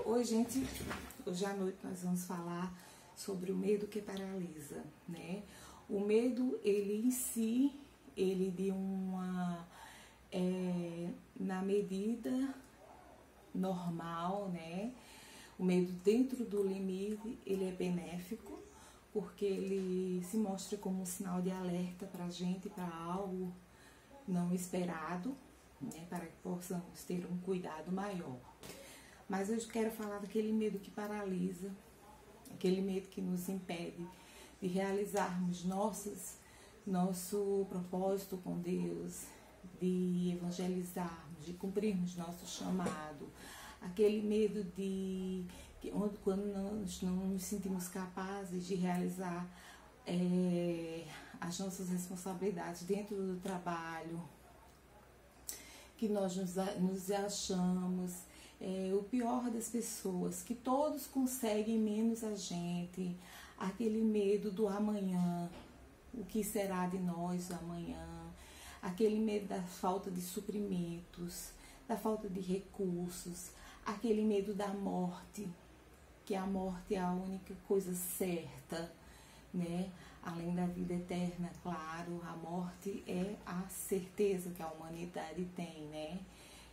Oi, gente. Hoje à noite nós vamos falar sobre o medo que paralisa, né? O medo, ele em si, ele de uma... na medida normal, né? O medo dentro do limite, ele é benéfico, porque ele se mostra como um sinal de alerta para a gente, para algo não esperado, né? Para que possamos ter um cuidado maior. Mas eu quero falar daquele medo que paralisa, aquele medo que nos impede de realizarmos nosso propósito com Deus, de evangelizarmos, de cumprirmos nosso chamado, aquele medo de quando nós não nos sentimos capazes de realizar as nossas responsabilidades dentro do trabalho, que nós nos achamos o pior das pessoas, que todos conseguem menos a gente, aquele medo do amanhã, o que será de nós amanhã, aquele medo da falta de suprimentos, da falta de recursos, aquele medo da morte, que a morte é a única coisa certa, né? Além da vida eterna, claro, a morte é a certeza que a humanidade tem, né?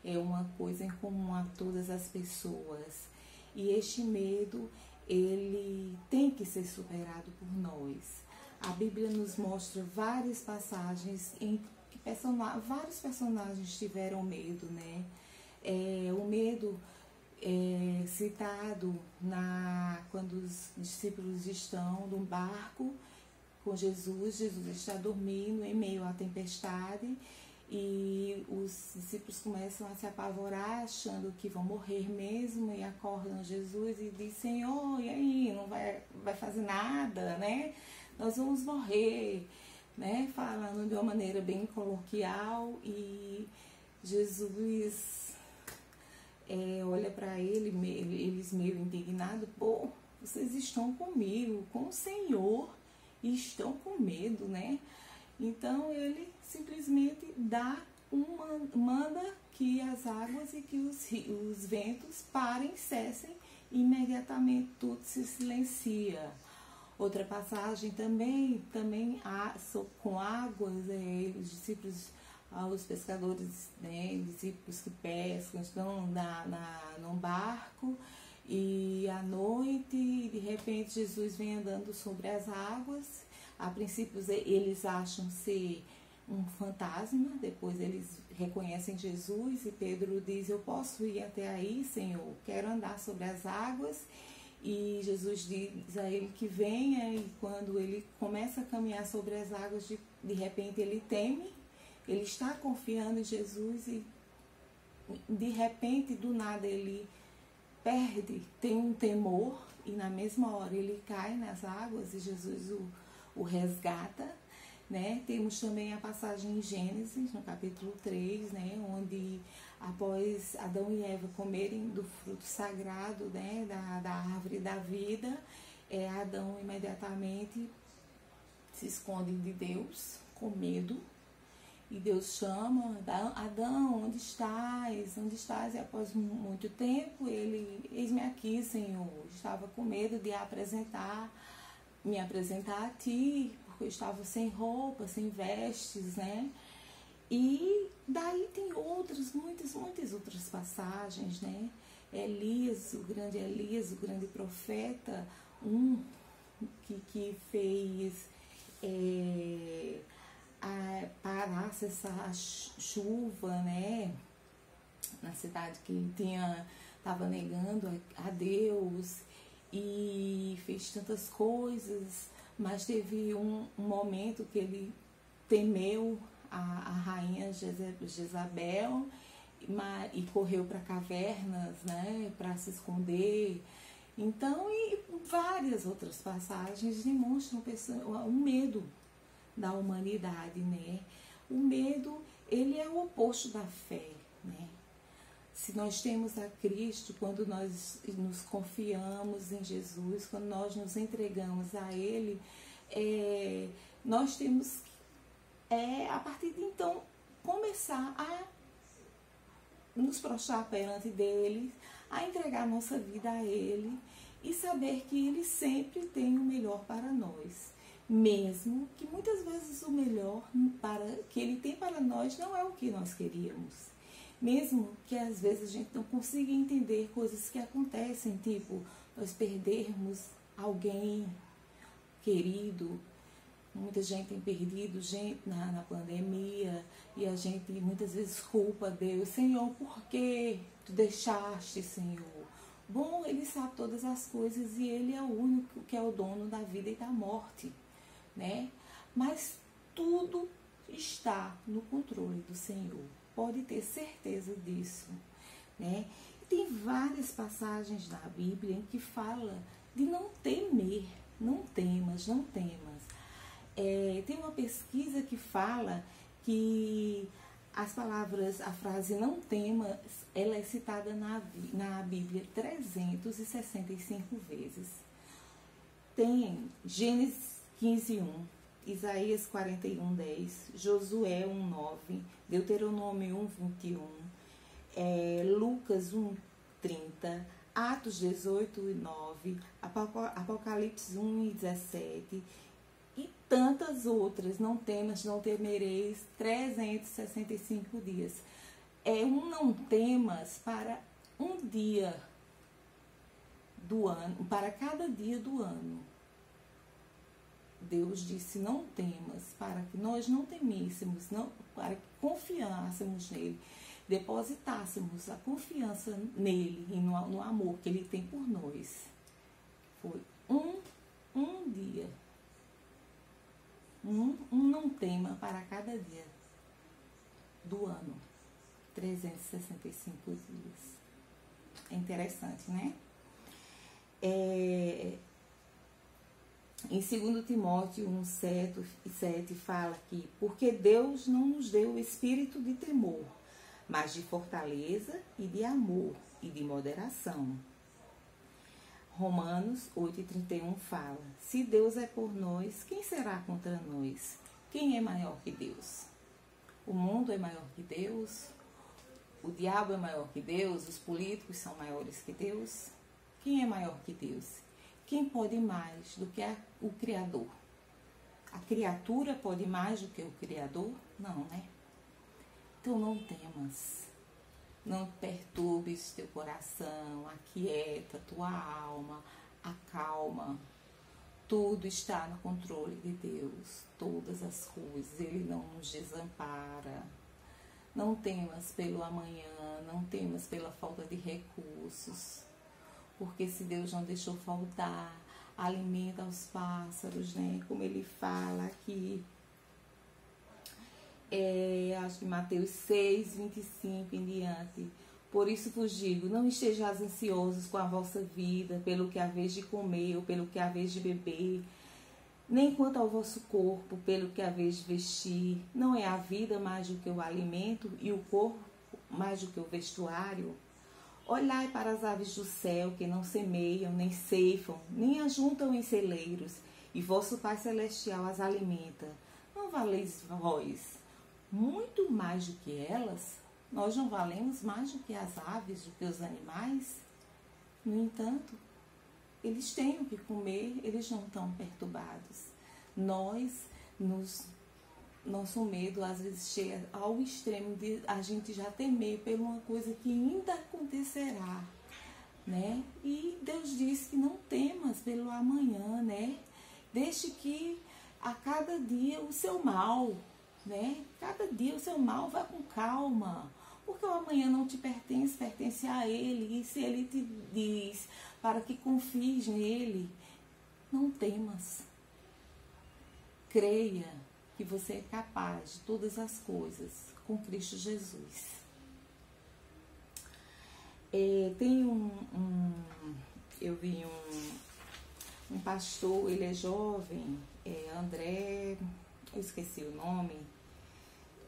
É uma coisa em comum a todas as pessoas. E este medo, ele tem que ser superado por nós. A Bíblia nos mostra várias passagens em que vários personagens tiveram medo, né? O medo é citado quando os discípulos estão num barco com Jesus está dormindo em meio à tempestade e os discípulos começam a se apavorar achando que vão morrer mesmo e acordam Jesus e dizem: Senhor, e aí, não vai fazer nada, né? Nós vamos morrer, né? Falando de uma maneira bem coloquial, e Jesus olha para eles meio indignados: pô, vocês estão comigo, com o Senhor, e estão com medo, né? Então ele simplesmente manda que as águas e que os ventos parem, cessem, e imediatamente tudo se silencia. Outra passagem também com águas, os discípulos, os pescadores, né, discípulos que pescam, estão num barco, e à noite, de repente, Jesus vem andando sobre as águas. A princípio, eles acham ser um fantasma, depois eles reconhecem Jesus, e Pedro diz: eu posso ir até aí, Senhor, quero andar sobre as águas. E Jesus diz a ele que venha, e quando ele começa a caminhar sobre as águas, de repente ele teme, ele está confiando em Jesus, e de repente, do nada, ele tem um temor, e na mesma hora ele cai nas águas e Jesus o resgata, né? Temos também a passagem em Gênesis, no capítulo 3, né? Onde após Adão e Eva comerem do fruto sagrado, né? da árvore da vida, Adão imediatamente se esconde de Deus com medo. E Deus chama: Adão, onde estás? Onde estás? E após muito tempo, ele: eis-me aqui, Senhor. Estava com medo de me apresentar a ti, porque eu estava sem roupa, sem vestes, né? E daí tem muitas outras passagens, né? Elias, o grande profeta, que fez parasse essa chuva, né, na cidade, que estava negando a Deus, e fez tantas coisas, mas teve um momento que ele temeu a rainha Jezabel, e correu para cavernas, né, para se esconder. Então, e várias outras passagens demonstram um medo da humanidade, né? O medo, ele é o oposto da fé, né? Se nós temos a Cristo, quando nós nos confiamos em Jesus, quando nós nos entregamos a Ele, nós temos que, a partir de então, começar a nos prostrar perante dele, a entregar a nossa vida a Ele e saber que Ele sempre tem o melhor para nós. Mesmo que muitas vezes o melhor que Ele tem para nós não é o que nós queríamos. Mesmo que às vezes a gente não consiga entender coisas que acontecem, tipo nós perdermos alguém querido. Muita gente tem perdido gente na pandemia e a gente muitas vezes culpa Deus. Senhor, por que tu deixaste, Senhor? Bom, Ele sabe todas as coisas e Ele é o único que é o dono da vida e da morte, né? Mas tudo está no controle do Senhor. Pode ter certeza disso, né? E tem várias passagens na Bíblia em que fala de não temer, não temas, não temas. Tem uma pesquisa que fala que as palavras, a frase não temas, ela é citada na Bíblia 365 vezes. Tem Gênesis 15:1, Isaías 41:10, Josué 1:9, Deuteronômio 1:21, Lucas 1:30, Atos 18:9, Apocalipse 1:17 e tantas outras. Não temas, não temereis, 365 dias. É um não temas para um dia do ano, para cada dia do ano. Deus disse não temas, para que nós não temêssemos, não, para que confiássemos nele, depositássemos a confiança nele e no amor que ele tem por nós. Foi um dia. Um não tema para cada dia do ano. 365 dias. É interessante, né? Em 2 Timóteo 1:7 fala que porque Deus não nos deu o espírito de temor, mas de fortaleza e de amor e de moderação. Romanos 8:31 fala: se Deus é por nós, quem será contra nós? Quem é maior que Deus? O mundo é maior que Deus? O diabo é maior que Deus? Os políticos são maiores que Deus? Quem é maior que Deus? Quem pode mais do que o Criador? A criatura pode mais do que o Criador? Não, né? Então não temas. Não perturbes teu coração, aquieta tua alma, acalma. Tudo está no controle de Deus, todas as coisas. Ele não nos desampara. Não temas pelo amanhã, não temas pela falta de recursos. Porque se Deus não deixou faltar alimento aos pássaros, né? Como ele fala aqui. Acho que Mateus 6:25 em diante. Por isso vos digo, não estejais ansiosos com a vossa vida, pelo que haveis de comer ou pelo que haveis de beber, nem quanto ao vosso corpo, pelo que haveis de vestir. Não é a vida mais do que o alimento e o corpo mais do que o vestuário? Olhai para as aves do céu, que não semeiam, nem ceifam, nem ajuntam em celeiros, e vosso Pai Celestial as alimenta. Não valeis vós muito mais do que elas? Nós não valemos mais do que as aves, do que os animais? No entanto, eles têm o que comer, eles não estão perturbados. Nosso medo às vezes chega ao extremo de a gente já temer por uma coisa que ainda acontecerá, né? E Deus diz que não temas pelo amanhã, né? Deixe que a cada dia o seu mal, né? Cada dia o seu mal vá com calma, porque o amanhã não te pertence, pertence a Ele. E se Ele te diz para que confies nele, não temas. Creia que você é capaz de todas as coisas com Cristo Jesus. Eu vi um pastor, ele é jovem, André, eu esqueci o nome,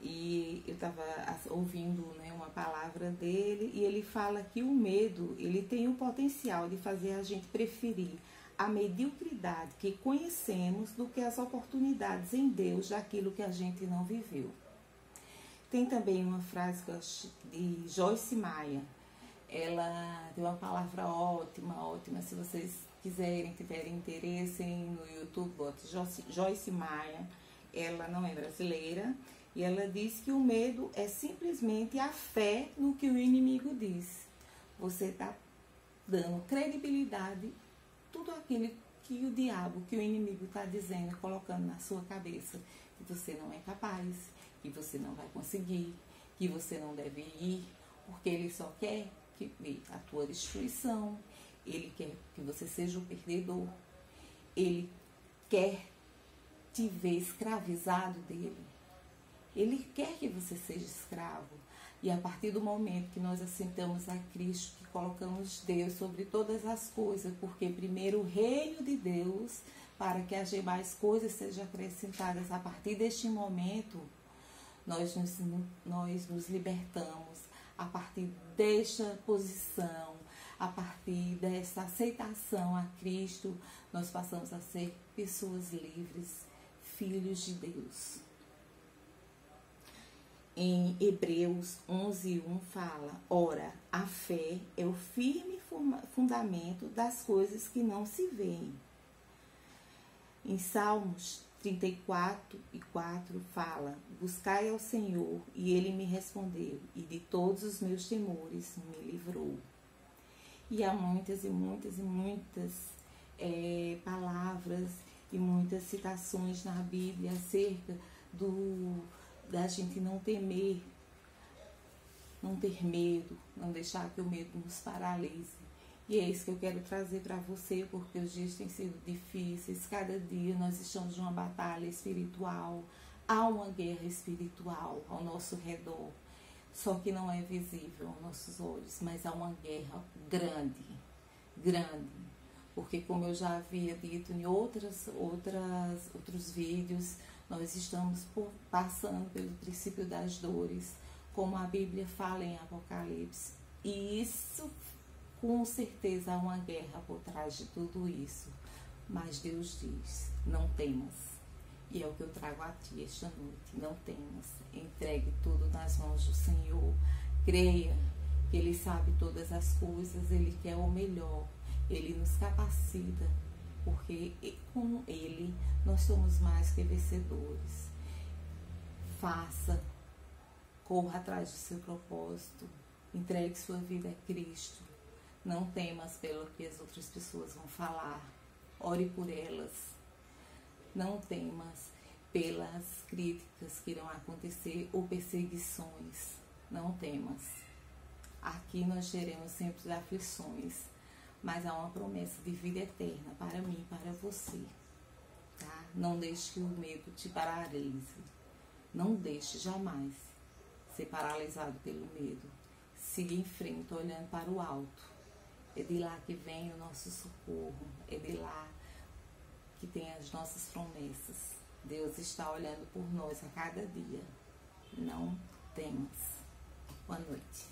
e eu estava ouvindo, né, uma palavra dele, e ele fala que o medo, ele tem o potencial de fazer a gente preferir a mediocridade que conhecemos do que as oportunidades em Deus daquilo que a gente não viveu. Tem também uma frase que eu acho de Joyce Meyer, Ela tem uma palavra ótima. Se vocês tiverem interesse no YouTube, bote Joyce Meyer. Ela não é brasileira. E ela diz que o medo é simplesmente a fé no que o inimigo diz. Você está dando credibilidade tudo aquilo que o diabo, que o inimigo está dizendo, colocando na sua cabeça, que você não é capaz, que você não vai conseguir, que você não deve ir, porque ele só quer ver a tua destruição, ele quer que você seja o perdedor, ele quer te ver escravizado dele, ele quer que você seja escravo. E a partir do momento que nós aceitamos a Cristo, que colocamos Deus sobre todas as coisas, porque primeiro o reino de Deus, para que as demais coisas sejam acrescentadas, a partir deste momento, nós nos libertamos, a partir desta posição, a partir dessa aceitação a Cristo, nós passamos a ser pessoas livres, filhos de Deus. Em Hebreus 11:1 fala: ora, a fé é o firme fundamento das coisas que não se veem. Em Salmos 34:4 fala: buscai ao Senhor, e Ele me respondeu, e de todos os meus temores me livrou. E há muitas palavras e muitas citações na Bíblia acerca da gente não temer, não ter medo, não deixar que o medo nos paralise. E é isso que eu quero trazer para você, porque os dias têm sido difíceis, cada dia nós estamos numa batalha espiritual, há uma guerra espiritual ao nosso redor, só que não é visível aos nossos olhos, mas há uma guerra grande, porque como eu já havia dito em outros vídeos, nós estamos passando pelo princípio das dores, como a Bíblia fala em Apocalipse. E isso, com certeza, há uma guerra por trás de tudo isso. Mas Deus diz, não temas. E é o que eu trago a ti esta noite. Não temas. Entregue tudo nas mãos do Senhor. Creia que Ele sabe todas as coisas. Ele quer o melhor. Ele nos capacita, porque com Ele nós somos mais que vencedores. Faça, corra atrás do seu propósito, entregue sua vida a Cristo. Não temas pelo que as outras pessoas vão falar, ore por elas. Não temas pelas críticas que irão acontecer ou perseguições. Não temas. Aqui nós teremos sempre aflições, mas há uma promessa de vida eterna para mim e para você. Tá? Não deixe que o medo te paralise. Não deixe jamais ser paralisado pelo medo. Siga em frente, olhando para o alto. É de lá que vem o nosso socorro. É de lá que tem as nossas promessas. Deus está olhando por nós a cada dia. Não temas. Boa noite.